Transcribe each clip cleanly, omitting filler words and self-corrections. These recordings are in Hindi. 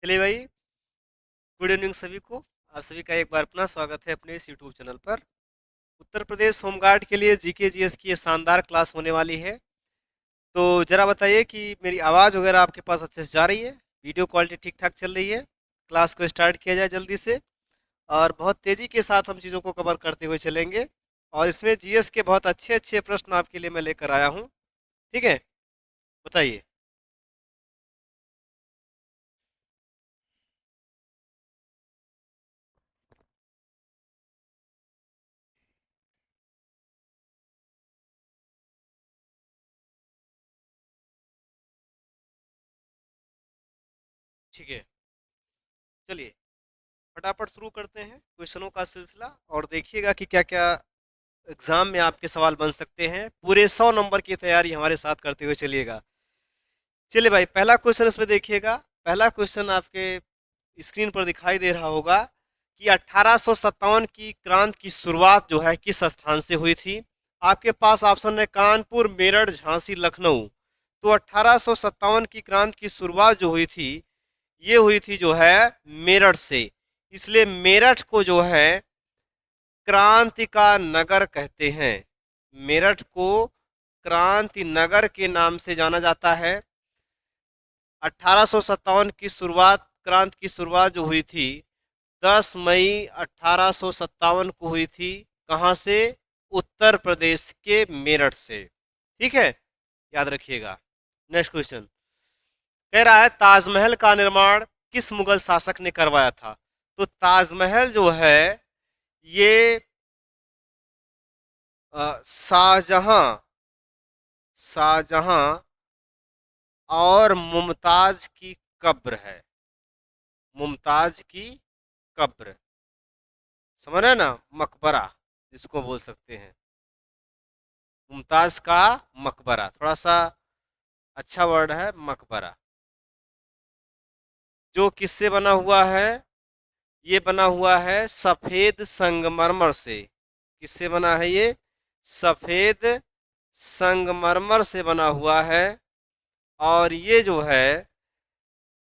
चलिए भाई, गुड इवनिंग सभी को। आप सभी का एक बार अपना स्वागत है अपने इस यूट्यूब चैनल पर। उत्तर प्रदेश होमगार्ड के लिए जीके जीएस की ये शानदार क्लास होने वाली है। तो जरा बताइए कि मेरी आवाज़ वगैरह आपके पास अच्छे से जा रही है, वीडियो क्वालिटी ठीक ठाक चल रही है। क्लास को स्टार्ट किया जाए जल्दी से, और बहुत तेज़ी के साथ हम चीज़ों को कवर करते हुए चलेंगे। और इसमें जीएस के बहुत अच्छे अच्छे प्रश्न आपके लिए मैं लेकर आया हूँ। ठीक है, बताइए। ठीक है, चलिए फटाफट शुरू करते हैं क्वेश्चनों का सिलसिला, और देखिएगा कि क्या क्या एग्जाम में आपके सवाल बन सकते हैं। पूरे 100 नंबर की तैयारी हमारे साथ करते हुए चलिएगा। चलिए भाई, पहला क्वेश्चन इसमें देखिएगा। पहला क्वेश्चन आपके स्क्रीन पर दिखाई दे रहा होगा कि 1857 की क्रांति की शुरुआत जो है किस स्थान से हुई थी। आपके पास ऑप्शन है कानपुर, मेरठ, झांसी, लखनऊ। तो 1857 की क्रांति की शुरुआत जो हुई थी, ये हुई थी जो है मेरठ से। इसलिए मेरठ को जो है क्रांति का नगर कहते हैं। मेरठ को क्रांति नगर के नाम से जाना जाता है। 1857 की शुरुआत, क्रांति की शुरुआत जो हुई थी 10 मई 1857 को हुई थी। कहाँ से? उत्तर प्रदेश के मेरठ से। ठीक है, याद रखिएगा। नेक्स्ट क्वेश्चन कह रहा है ताजमहल का निर्माण किस मुगल शासक ने करवाया था। तो ताजमहल जो है ये शाहजहां शाहजहां और मुमताज की कब्र है। मुमताज की कब्र, समझ रहे हैं ना, मकबरा जिसको बोल सकते हैं। मुमताज का मकबरा, थोड़ा सा अच्छा वर्ड है मकबरा। जो किससे बना हुआ है? ये बना हुआ है सफेद संगमरमर से। किससे बना है ये? सफेद संगमरमर से बना हुआ है। और ये जो है,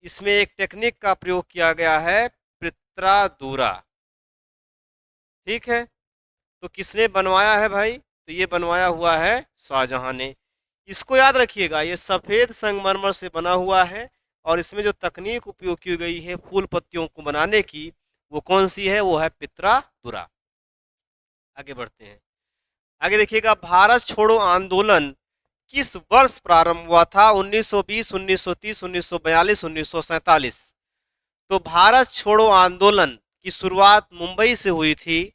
इसमें एक टेक्निक का प्रयोग किया गया है, पित्रादूरा। ठीक है, तो किसने बनवाया है भाई? तो ये बनवाया हुआ है शाहजहां ने। इसको याद रखिएगा, ये सफेद संगमरमर से बना हुआ है। और इसमें जो तकनीक उपयोग की गई है फूल पत्तियों को बनाने की, वो कौन सी है? वो है पित्रादुरा। आगे बढ़ते हैं। आगे देखिएगा, भारत छोड़ो आंदोलन किस वर्ष प्रारंभ हुआ था? 1920, 1930, 1942, 1947। तो भारत छोड़ो आंदोलन की शुरुआत मुंबई से हुई थी।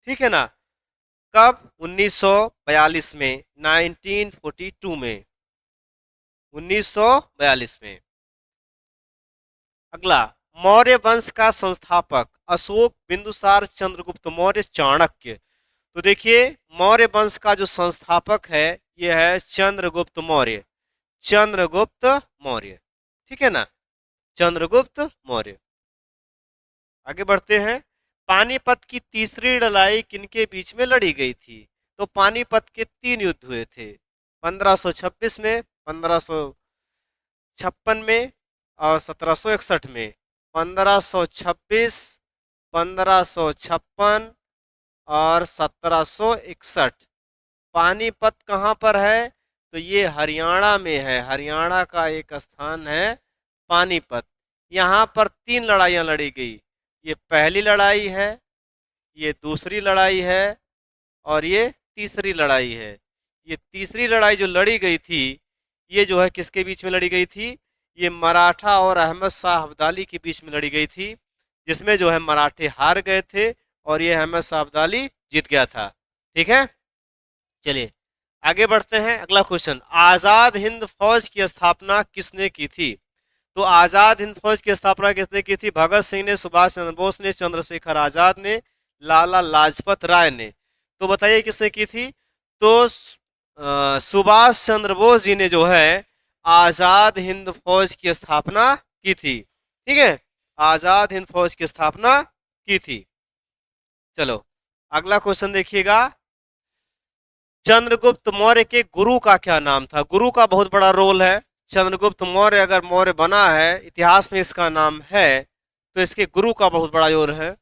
ठीक है ना? कब? 1942 में, 1942 में, 1942 में। अगला, मौर्य वंश का संस्थापक अशोक, बिंदुसार, चंद्रगुप्त मौर्य, चाणक्य। तो देखिए, मौर्य वंश का जो संस्थापक है ये है चंद्रगुप्त मौर्य। चंद्रगुप्त मौर्य, ठीक है ना, चंद्रगुप्त मौर्य। आगे बढ़ते हैं। पानीपत की तीसरी लड़ाई किनके बीच में लड़ी गई थी? तो पानीपत के 3 युद्ध हुए थे। 1526 में, 1556 में, और 1761 में। 1526, 1556 और 1761। पानीपत कहाँ पर है? तो ये हरियाणा में है। हरियाणा का एक स्थान है पानीपत। यहाँ पर 3 लड़ाइयाँ लड़ी गई। ये पहली लड़ाई है, ये दूसरी लड़ाई है, और ये तीसरी लड़ाई है। ये तीसरी लड़ाई जो लड़ी गई थी, ये जो है किसके बीच में लड़ी गई थी? ये मराठा और अहमद शाह अब्दाली के बीच में लड़ी गई थी, जिसमें जो है मराठे हार गए थे और ये अहमद शाह अब्दाली जीत गया था। ठीक है, चलिए आगे बढ़ते हैं। अगला क्वेश्चन, आजाद हिंद फौज की स्थापना किसने की थी? तो आजाद हिंद फौज की स्थापना किसने की थी? भगत सिंह ने, सुभाष चंद्र बोस ने, चंद्रशेखर आजाद ने, लाला लाजपत राय ने। तो बताइए किसने की थी? तो सुभाष चंद्र बोस जी ने जो है आजाद हिंद फौज की स्थापना की थी। ठीक है, आजाद हिंद फौज की स्थापना की थी। चलो अगला क्वेश्चन देखिएगा। चंद्रगुप्त मौर्य के गुरु का क्या नाम था? गुरु का बहुत बड़ा रोल है। चंद्रगुप्त मौर्य अगर मौर्य बना है, इतिहास में इसका नाम है, तो इसके गुरु का बहुत बड़ा जोर है।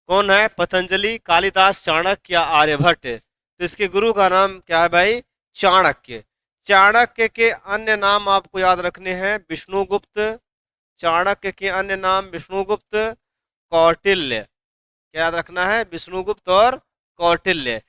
कौन है? पतंजलि, कालिदास, चाणक्य या आर्यभट्ट। तो इसके गुरु का नाम क्या है भाई? चाणक्य। चाणक्य के अन्य नाम आपको याद रखने हैं, विष्णुगुप्त। चाणक्य के अन्य नाम विष्णुगुप्त, कौटिल्य। क्या याद रखना है? विष्णुगुप्त और कौटिल्य।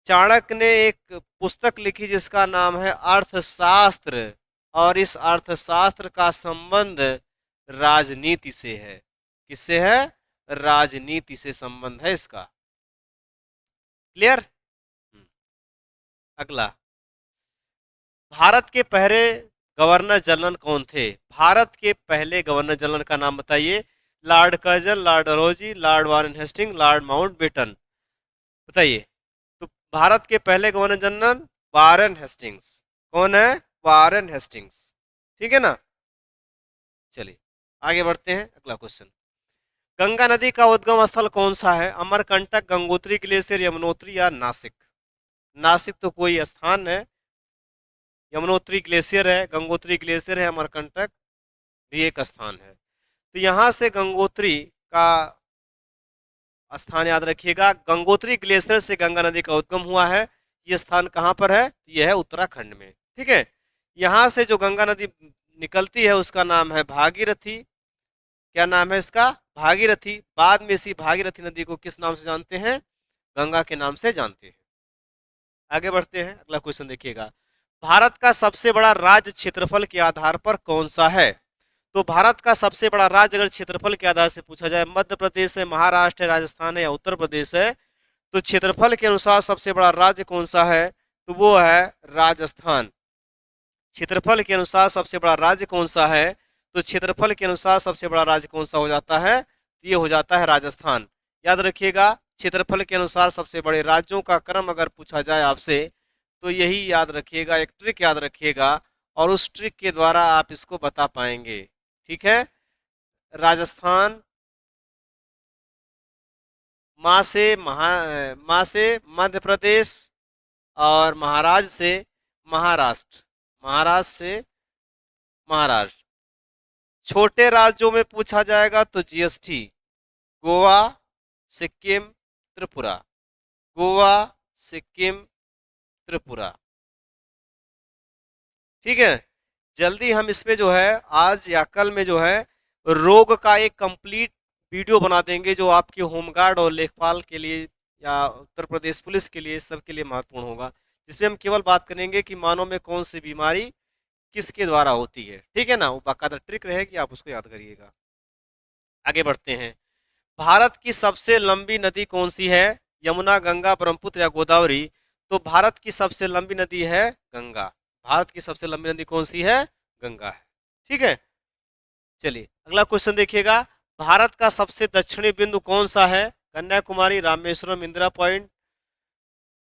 चाणक्य ने एक पुस्तक लिखी जिसका नाम है अर्थशास्त्र, और इस अर्थशास्त्र का संबंध राजनीति से है। किससे है? राजनीति से संबंध है इसका। क्लियर? अगला, भारत के पहले गवर्नर जनरल कौन थे? भारत के पहले गवर्नर जनरल का नाम बताइए। Lord Curzon, Lord Dalhousie, Lord Warren Hasting, Lord Mountbatten. बताइए। तो भारत के पहले गवर्नर जनरल वारेन हेस्टिंग्स। कौन है? Warren Hastings. ठीक है ना? चलिए आगे बढ़ते हैं। अगला क्वेश्चन, गंगा नदी का उद्गम स्थल कौन सा है? अमरकंटक, गंगोत्री ग्लेशियर, यमुनोत्री या नासिक? नासिक तो कोई स्थान है, यमुनोत्री ग्लेशियर है, गंगोत्री ग्लेशियर है, अमरकंटक भी एक स्थान है। तो यहाँ से गंगोत्री का स्थान याद रखिएगा। गंगोत्री ग्लेशियर से गंगा नदी का उद्गम हुआ है। ये स्थान कहाँ पर है? यह है उत्तराखंड में। ठीक है। यहाँ से जो गंगा नदी निकलती है उसका नाम है भागीरथी। क्या नाम है इसका? भागीरथी। बाद में इसी भागीरथी नदी को किस नाम से जानते हैं? गंगा के नाम से जानते हैं। आगे बढ़ते हैं। अगला क्वेश्चन देखिएगा, भारत का सबसे बड़ा राज्य क्षेत्रफल के आधार पर कौन सा है? तो भारत का सबसे बड़ा राज्य अगर क्षेत्रफल के आधार से पूछा जाए, मध्य प्रदेश है, महाराष्ट्र है, राजस्थान है या उत्तर प्रदेश है, तो क्षेत्रफल के अनुसार सबसे बड़ा राज्य कौन सा है? तो वो है राजस्थान। क्षेत्रफल के अनुसार सबसे बड़ा राज्य कौन सा है? तो क्षेत्रफल के अनुसार सबसे बड़ा राज्य कौन सा हो जाता है? तो ये हो जाता है राजस्थान। याद रखिएगा, क्षेत्रफल के अनुसार सबसे बड़े राज्यों का क्रम अगर पूछा जाए आपसे, तो यही याद रखिएगा, एक ट्रिक याद रखिएगा, और उस ट्रिक के द्वारा आप इसको बता पाएंगे। ठीक है। राजस्थान, माँ से मध्य प्रदेश, और महाराज से महाराष्ट्र। महाराष्ट्र से महाराष्ट्र। छोटे राज्यों में पूछा जाएगा तो जीएसटी, गोवा, सिक्किम, त्रिपुरा। गोवा, सिक्किम, त्रिपुरा। ठीक है। जल्दी हम इसमें जो है आज या कल में जो है रोग का एक कंप्लीट वीडियो बना देंगे, जो आपके होमगार्ड और लेखपाल के लिए या उत्तर प्रदेश पुलिस के लिए, सबके लिए महत्वपूर्ण होगा, जिसमें हम केवल बात करेंगे कि मानव में कौन सी बीमारी किसके द्वारा होती है। ठीक है ना? वो बाकायदा ट्रिक रहेगी, आप उसको याद करिएगा। आगे बढ़ते हैं। भारत की सबसे लंबी नदी कौन सी है? यमुना, गंगा, ब्रह्मपुत्र या गोदावरी? तो भारत की सबसे लंबी नदी है गंगा। भारत की सबसे लंबी नदी कौन सी है? गंगा है। ठीक है। चलिए अगला क्वेश्चन देखिएगा, भारत का सबसे दक्षिणी बिंदु कौन सा है? कन्याकुमारी, रामेश्वरम, इंदिरा पॉइंट,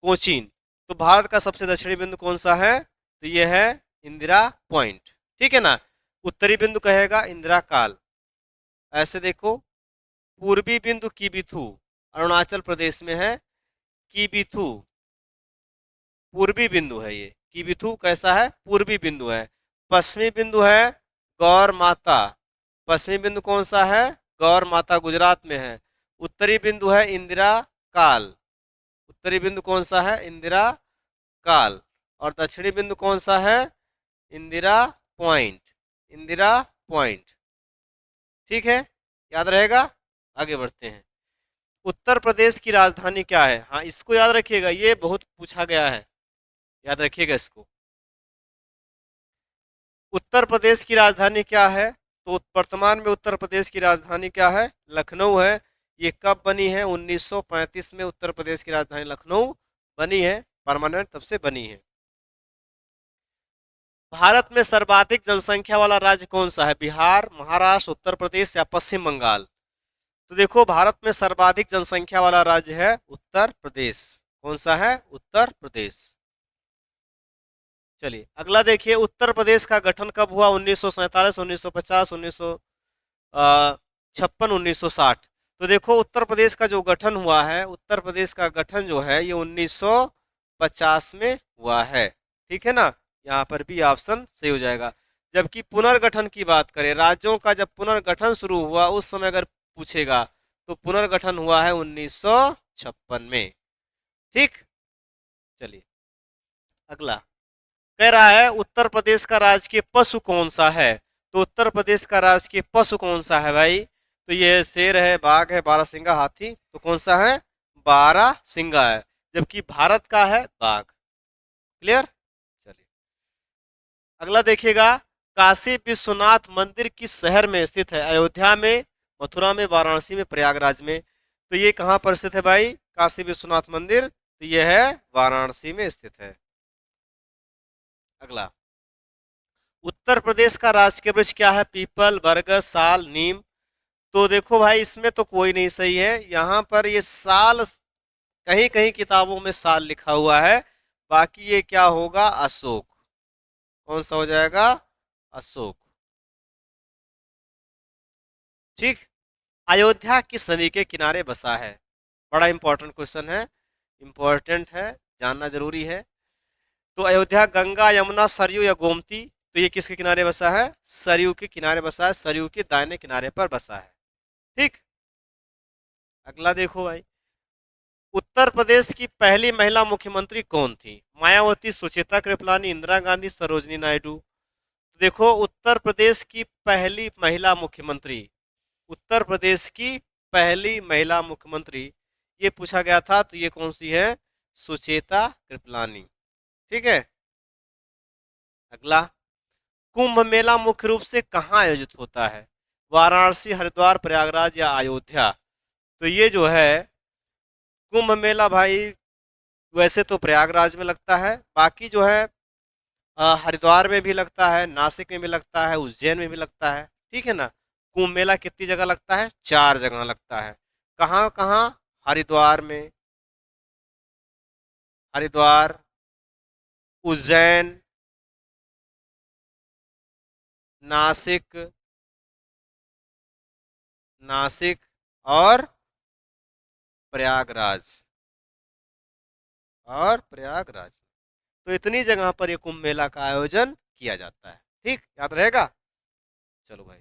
कोचीन। तो भारत का सबसे दक्षिणी बिंदु कौन सा है? तो यह है इंदिरा पॉइंट। ठीक है ना? उत्तरी बिंदु कहेगा इंदिरा काल। ऐसे देखो, पूर्वी बिंदु कीबिथु, अरुणाचल प्रदेश में है। कीबिथु पूर्वी बिंदु है ये। कीबिथु कैसा है? पूर्वी बिंदु है। पश्चिमी बिंदु है गौर माता। पश्चिमी बिंदु कौन सा है? गौर माता, गुजरात में है। उत्तरी बिंदु है इंदिरा काल। उत्तरी बिंदु कौन सा है? इंदिरा काल। और दक्षिणी बिंदु कौन सा है? इंदिरा पॉइंट। इंदिरा पॉइंट। ठीक है, याद रहेगा। आगे बढ़ते हैं। उत्तर प्रदेश की राजधानी क्या है? हाँ, इसको याद रखिएगा, ये बहुत पूछा गया है, याद रखिएगा इसको। उत्तर प्रदेश की राजधानी क्या है? तो वर्तमान में उत्तर प्रदेश की राजधानी क्या है? लखनऊ है। ये कब बनी है? 1935 में उत्तर प्रदेश की राजधानी लखनऊ बनी है, परमानेंट तब से बनी है। भारत में सर्वाधिक जनसंख्या वाला राज्य कौन सा है? बिहार, महाराष्ट्र, उत्तर प्रदेश या पश्चिम बंगाल? तो देखो, भारत में सर्वाधिक जनसंख्या वाला राज्य है उत्तर प्रदेश। कौन सा है? उत्तर प्रदेश। चलिए अगला देखिए, उत्तर प्रदेश का गठन कब हुआ? 1947, 1950, 1956, 1960। तो देखो, उत्तर प्रदेश का जो गठन हुआ है, उत्तर प्रदेश का गठन जो है ये 1950 में हुआ है। ठीक है ना? यहाँ पर भी ऑप्शन सही हो जाएगा। जबकि पुनर्गठन की बात करें, राज्यों का जब पुनर्गठन शुरू हुआ उस समय अगर पूछेगा तो पुनर्गठन हुआ है 1956 में। ठीक, चलिए अगला कह रहा है उत्तर प्रदेश का राजकीय पशु कौन सा है। तो उत्तर प्रदेश का राजकीय पशु कौन सा है भाई? तो ये शेर है, बाघ है, बारहसिंगा, हाथी, तो कौन सा है? बारहसिंगा है। जबकि भारत का है बाघ। क्लियर? चलिए अगला देखिएगा, काशी विश्वनाथ मंदिर किस शहर में स्थित है? अयोध्या में, मथुरा में, वाराणसी में, प्रयागराज में। तो ये कहाँ पर स्थित है भाई काशी विश्वनाथ मंदिर? तो ये है वाराणसी में स्थित है। अगला, उत्तर प्रदेश का राजकीय वृक्ष क्या है? पीपल, बरगद, साल, नीम। तो देखो भाई इसमें तो कोई नहीं सही है, यहाँ पर ये साल कहीं कहीं किताबों में साल लिखा हुआ है, बाकी ये क्या होगा? अशोक। कौन सा हो जाएगा? अशोक। ठीक, अयोध्या किस नदी के किनारे बसा है? बड़ा इंपॉर्टेंट क्वेश्चन है, इंपॉर्टेंट है, जानना जरूरी है। तो अयोध्या गंगा, यमुना, सरयू या गोमती? तो ये किसके किनारे बसा है? सरयू के किनारे बसा है, सरयू के दाहिने किनारे पर बसा है। ठीक, अगला देखो भाई, उत्तर प्रदेश की पहली महिला मुख्यमंत्री कौन थी? मायावती, सुचेता कृपलानी, इंदिरा गांधी, सरोजनी नायडू। तो देखो उत्तर प्रदेश की पहली महिला मुख्यमंत्री, उत्तर प्रदेश की पहली महिला मुख्यमंत्री ये पूछा गया था, तो ये कौन सी है? सुचेता कृपलानी। ठीक है, अगला, कुंभ मेला मुख्य रूप से कहाँ आयोजित होता है? वाराणसी, हरिद्वार, प्रयागराज या अयोध्या? तो ये जो है कुंभ मेला भाई वैसे तो प्रयागराज में लगता है, बाकी जो है हरिद्वार में भी लगता है, नासिक में भी लगता है, उज्जैन में भी लगता है। ठीक है ना? कुंभ मेला कितनी जगह लगता है? 4 जगह लगता है। कहाँ कहाँ? हरिद्वार में, हरिद्वार, उज्जैन, नासिक, नासिक और प्रयागराज, और प्रयागराज। तो इतनी जगह पर ये कुंभ मेला का आयोजन किया जाता है। ठीक, याद रहेगा? चलो भाई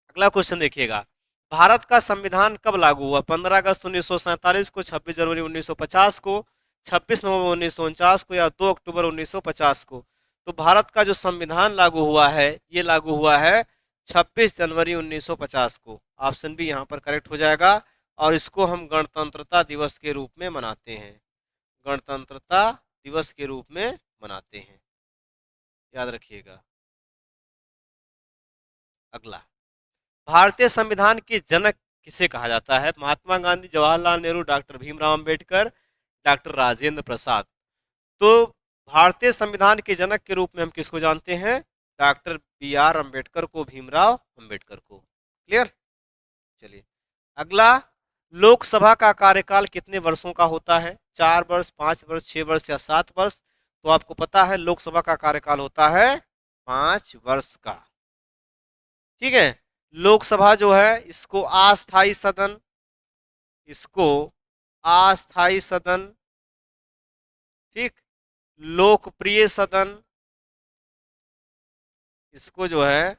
अगला क्वेश्चन देखिएगा, भारत का संविधान कब लागू हुआ? 15 अगस्त 1947 को, 26 जनवरी 1950 को, 26 नवंबर 1949 को, या 2 अक्टूबर 1950 को? तो भारत का जो संविधान लागू हुआ है ये लागू हुआ है 26 जनवरी 1950 को। ऑप्शन बी यहाँ पर करेक्ट हो जाएगा, और इसको हम गणतंत्रता दिवस के रूप में मनाते हैं, गणतंत्रता दिवस के रूप में मनाते हैं, याद रखिएगा। अगला, भारतीय संविधान के जनक किसे कहा जाता है? Mahatma Gandhi, Jawaharlal Nehru, doctor Bhimrao Ambedkar, doctor Rajendra Prasad. तो भारतीय संविधान के जनक के रूप में हम किसको जानते हैं? डॉक्टर बी आर अम्बेडकर को, भीमराव अंबेडकर को। क्लियर? चलिए अगला, लोकसभा का कार्यकाल कितने वर्षों का होता है? 4 वर्ष, 5 वर्ष, 6 वर्ष या 7 वर्ष? तो आपको पता है लोकसभा का कार्यकाल होता है 5 वर्ष का। ठीक है, लोकसभा जो है इसको अस्थाई सदन, इसको अस्थाई सदन, ठीक, लोकप्रिय सदन, इसको जो है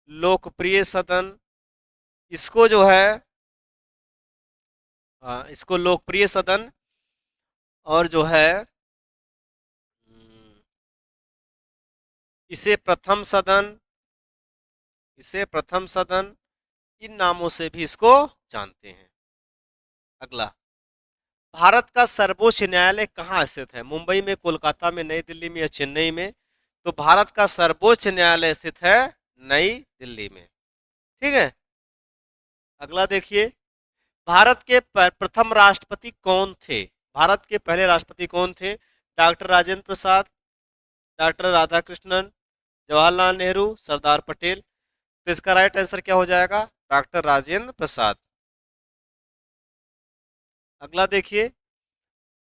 लोकप्रिय सदन, इसको जो है इसको लोकप्रिय सदन, और जो है इसे प्रथम सदन, इसे प्रथम सदन, इन नामों से भी इसको जानते हैं। अगला, भारत का सर्वोच्च न्यायालय कहाँ स्थित है? मुंबई में, कोलकाता में, नई दिल्ली में या चेन्नई में? तो भारत का सर्वोच्च न्यायालय स्थित है नई दिल्ली में। ठीक है, अगला देखिए, भारत के प्रथम राष्ट्रपति कौन थे? भारत के पहले राष्ट्रपति कौन थे? Doctor Rajendra Prasad, doctor Radhakrishnan, Jawaharlal Nehru, Sardar Patel? तो इसका राइट आंसर क्या हो जाएगा? डॉक्टर राजेंद्र प्रसाद। अगला देखिए,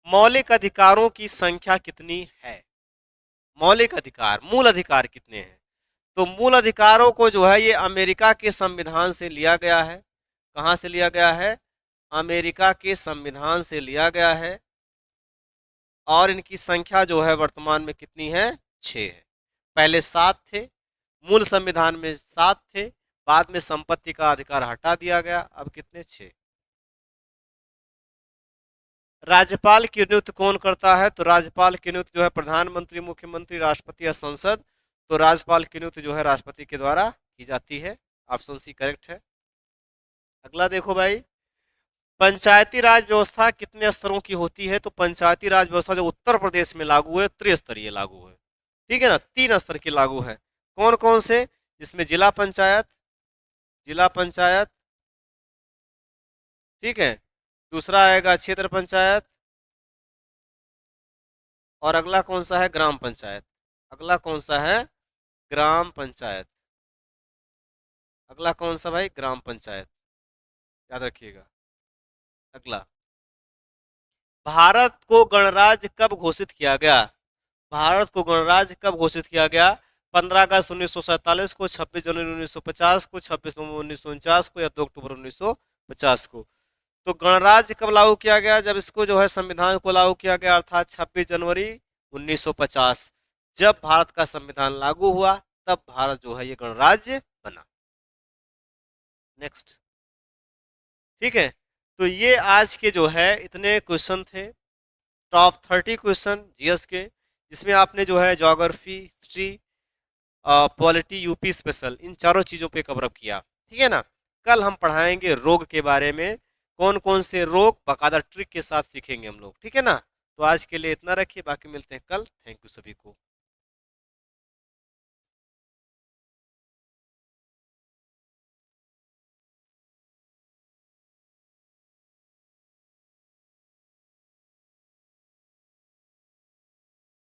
मौलिक अधिकारों की संख्या कितनी है? मौलिक अधिकार, मूल अधिकार कितने हैं? तो मूल अधिकारों को जो है ये अमेरिका के संविधान से लिया गया है। कहाँ से लिया गया है? अमेरिका के संविधान से लिया गया है, और इनकी संख्या जो है वर्तमान में कितनी है? 6 है। पहले 7 थे, मूल संविधान में 7 थे, बाद में संपत्ति का अधिकार हटा दिया गया, अब कितने? 6। राज्यपाल की नियुक्ति कौन करता है? तो राज्यपाल की नियुक्ति जो है प्रधानमंत्री, मुख्यमंत्री, राष्ट्रपति या संसद। तो राज्यपाल की नियुक्ति जो है राष्ट्रपति के द्वारा की जाती है। ऑप्शन सी करेक्ट है। अगला देखो भाई, पंचायती राज व्यवस्था कितने स्तरों की होती है? तो पंचायती राज व्यवस्था जो उत्तर प्रदेश में लागू है त्रिस्तरीय लागू है, ठीक है ना, 3 स्तर की लागू है। कौन कौन से? जिसमें जिला पंचायत, जिला पंचायत, ठीक है, दूसरा आएगा क्षेत्र पंचायत, और अगला कौन सा है? ग्राम पंचायत। अगला कौन सा है? ग्राम पंचायत। अगला कौन सा भाई? ग्राम पंचायत, याद रखिएगा। अगला, भारत को गणराज्य कब घोषित किया गया? भारत को गणराज्य कब घोषित किया गया? 15 अगस्त 1947 को, 26 जनवरी 1950 को, 26 नवंबर 1949 को, या 2 अक्टूबर 1950 को। तो गणराज्य कब लागू किया गया? जब इसको जो है संविधान को लागू किया गया, अर्थात 26 जनवरी 1950। जब भारत का संविधान लागू हुआ तब भारत जो है ये गणराज्य बना। नेक्स्ट, ठीक है। तो ये आज के जो है इतने क्वेश्चन थे, टॉप 30 क्वेश्चन जीएस के, जिसमें आपने जो है geography, history, polity, UP special, इन चारों चीज़ों पे कवर अप किया, ठीक है ना। कल हम पढ़ाएंगे रोग के बारे में, कौन कौन से रोग बाकायदा ट्रिक के साथ सीखेंगे हम लोग, ठीक है ना। तो आज के लिए इतना रखिए, बाकी मिलते हैं कल। थैंक यू सभी को।